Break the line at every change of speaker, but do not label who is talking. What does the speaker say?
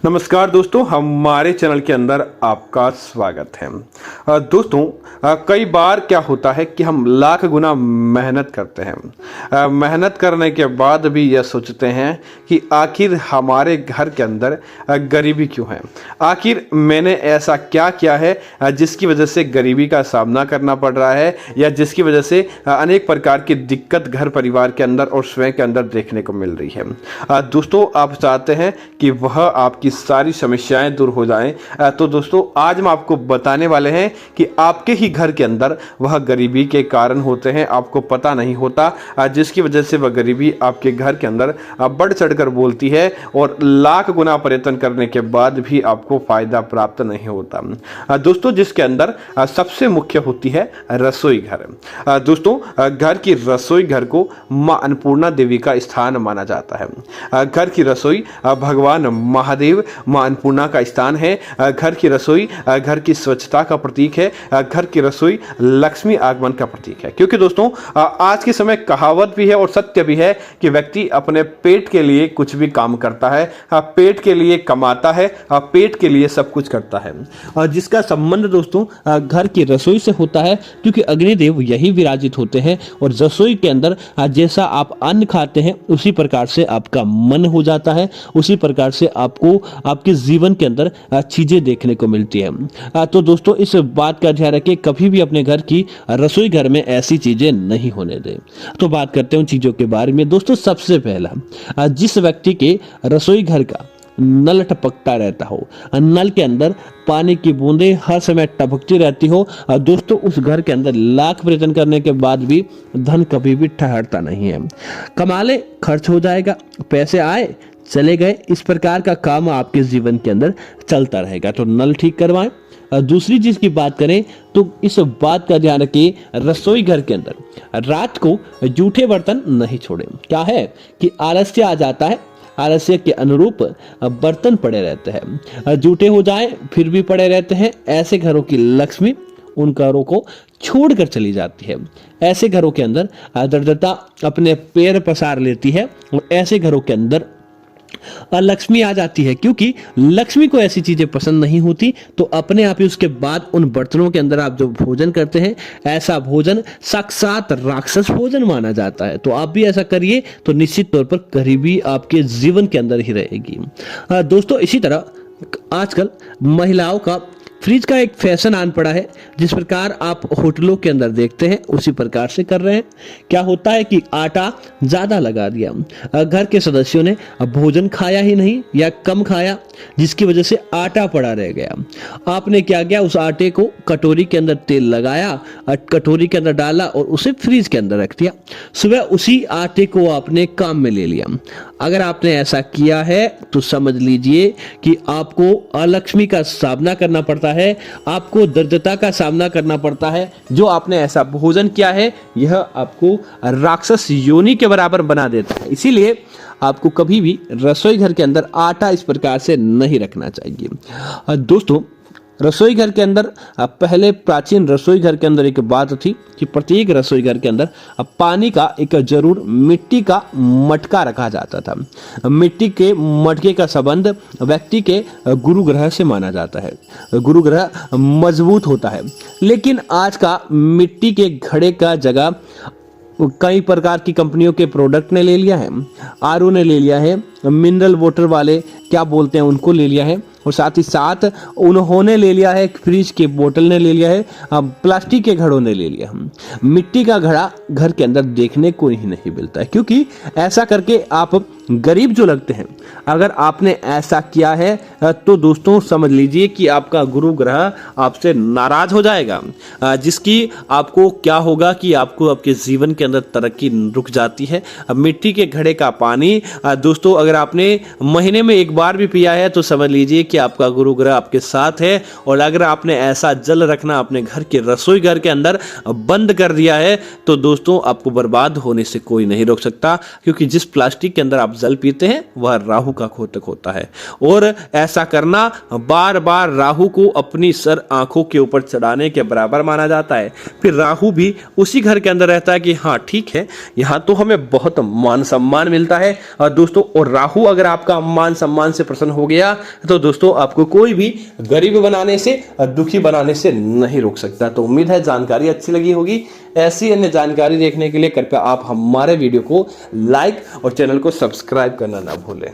नमस्कार दोस्तों, हमारे चैनल के अंदर आपका स्वागत है। दोस्तों, कई बार क्या होता है कि हम लाख गुना मेहनत करते हैं। मेहनत करने के बाद भी यह सोचते हैं कि आखिर हमारे घर के अंदर गरीबी क्यों है। आखिर मैंने ऐसा क्या किया है जिसकी वजह से गरीबी का सामना करना पड़ रहा है, या जिसकी वजह से अनेक प्रकार की दिक्कत घर परिवार के अंदर और स्वयं के अंदर देखने को मिल रही है। दोस्तों, आप चाहते हैं कि वह आपकी सारी समस्याएं दूर हो जाएं, तो दोस्तों आज हम आपको बताने वाले हैं कि आपके ही घर के अंदर वह गरीबी के कारण होते हैं, आपको पता नहीं होता, जिसकी वजह से वह गरीबी आपके घर के अंदर बढ़ चढ़कर बोलती है और लाख गुना प्रयत्न करने के बाद भी आपको फायदा प्राप्त नहीं होता। दोस्तों, जिसके अंदर सबसे मुख्य होती है रसोई घर। दोस्तों, घर की रसोई घर को मां अन्नपूर्णा देवी का स्थान माना जाता है। घर की रसोई भगवान महादेव मां अन्नपूर्णा का स्थान है। घर की रसोई घर की स्वच्छता का प्रतीक है। घर की रसोई लक्ष्मी आगमन का प्रतीक है, क्योंकि दोस्तों आज के समय कहावत भी है और सत्य भी है कि व्यक्ति अपने पेट के लिए कुछ भी काम करता है, पेट के लिए कमाता है, पेट के लिए सब कुछ करता है। जिसका संबंध दोस्तों घर की रसोई से होता है, क्योंकि अग्निदेव यही विराजित होते हैं और रसोई के अंदर जैसा आप अन्न खाते हैं उसी प्रकार से आपका मन हो जाता है, उसी प्रकार से आपको आपके जीवन के अंदर चीजें देखने को मिलती है। तो दोस्तों इस बात का ध्यान रखें, कभी भी अपने घर की रसोई घर में ऐसी चीजें नहीं होने दें। तो बात करते हैं उन चीजों के बारे में। दोस्तों, सबसे पहला, जिस व्यक्ति के रसोई घर का नल टपकता रहता हो, नल के अंदर पानी की बूंदें हर समय टपकती रहती हो, दोस्तों उस घर के अंदर लाख प्रयत्न करने के बाद भी धन कभी भी ठहरता नहीं है। कमा ले, खर्च हो जाएगा, पैसे आए चले गए, इस प्रकार का काम आपके जीवन के अंदर चलता रहेगा। तो नल ठीक करवाएं। दूसरी चीज की बात करें तो इस बात का ध्यान रखिए, रसोई घर के अंदर रात को जूठे बर्तन नहीं छोड़ें। क्या है कि आलस्य आ जाता है, आलस्य के अनुरूप बर्तन पड़े रहते हैं, जूठे हो जाए फिर भी पड़े रहते हैं। ऐसे घरों की लक्ष्मी उन घरों को छोड़कर चली जाती है। ऐसे घरों के अंदर दरिद्रता अपने पैर पसार लेती है और ऐसे घरों के अंदर लक्ष्मी आ जाती है, क्योंकि लक्ष्मी को ऐसी चीजें पसंद नहीं होती। तो अपने आप ही उसके बाद उन बर्तनों के अंदर आप जो भोजन करते हैं, ऐसा भोजन साक्षात राक्षस भोजन माना जाता है। तो आप भी ऐसा करिए तो निश्चित तौर पर गरीबी आपके जीवन के अंदर ही रहेगी। दोस्तों, इसी तरह आजकल महिलाओं का फ्रिज का एक फैशन आन पड़ा है। जिस प्रकार आप होटलों के अंदर देखते हैं उसी प्रकार से कर रहे हैं। क्या होता है कि आटा ज्यादा लगा दिया, घर के सदस्यों ने भोजन खाया ही नहीं या कम खाया, जिसकी वजह से आटा पड़ा रह गया। आपने क्या किया, उस आटे को कटोरी के अंदर तेल लगाया, कटोरी के अंदर डाला और उसे फ्रिज के अंदर रख दिया। सुबह उसी आटे को आपने काम में ले लिया। अगर आपने ऐसा किया है तो समझ लीजिए कि आपको अलक्ष्मी का सामना करना पड़ता है, आपको दरिद्रता का सामना करना पड़ता है। जो आपने ऐसा भोजन किया है यह आपको राक्षस योनि के बराबर बना देता है। इसीलिए आपको कभी भी रसोई घर के अंदर आटा इस प्रकार से नहीं रखना चाहिए। दोस्तों, रसोई घर के अंदर पहले प्राचीन रसोई घर के अंदर एक बात थी कि प्रत्येक रसोई घर के अंदर पानी का एक जरूर मिट्टी का मटका रखा जाता था। मिट्टी के मटके का संबंध व्यक्ति के गुरु ग्रह से माना जाता है। गुरु ग्रह मजबूत होता है। लेकिन आज का मिट्टी के घड़े का जगह कई प्रकार की कंपनियों के प्रोडक्ट ने ले लिया है। आरओ ने ले लिया है, मिनरल वाटर वाले क्या बोलते हैं उनको ले लिया है, और साथ ही साथ उन्होंने ले लिया है फ्रिज के बोतल ने ले लिया है, प्लास्टिक के घड़ों ने ले लिया। मिट्टी का घड़ा घर के अंदर देखने को ही नहीं मिलता है, क्योंकि ऐसा करके आप गरीब जो लगते हैं। अगर आपने ऐसा किया है तो दोस्तों समझ लीजिए कि आपका गुरु ग्रह आपसे नाराज हो जाएगा, जिसकी आपको क्या होगा कि आपको आपके जीवन के अंदर तरक्की रुक जाती है। मिट्टी के घड़े का पानी दोस्तों अगर आपने महीने में एक बार भी पिया है तो समझ लीजिए कि आपका गुरु ग्रह आपके साथ है। और अगर आपने ऐसा जल रखना अपने घर के रसोई घर के अंदर बंद कर दिया है तो दोस्तों आपको बर्बाद होने से कोई नहीं रोक सकता, क्योंकि जिस प्लास्टिक के अंदर आप जल पीते हैं वह राहु का खोतक होता है। और ऐसा करना बार बार राहु को अपनी सर आंखों के ऊपर चढ़ाने के बराबर माना जाता है। फिर राहु भी उसी घर के अंदर रहता है कि हाँ ठीक है, यहाँ तो हमें बहुत मान सम्मान मिलता है दोस्तों। और राहु अगर आपका मान सम्मान से प्रसन्न हो गया तो दोस्तों आपको कोई भी गरीब बनाने से, दुखी बनाने से नहीं रोक सकता। तो उम्मीद है जानकारी अच्छी लगी होगी। ऐसी अन्य जानकारी देखने के लिए कृपया आप हमारे वीडियो को लाइक और चैनल को सब्सक्राइब करना ना भूलें।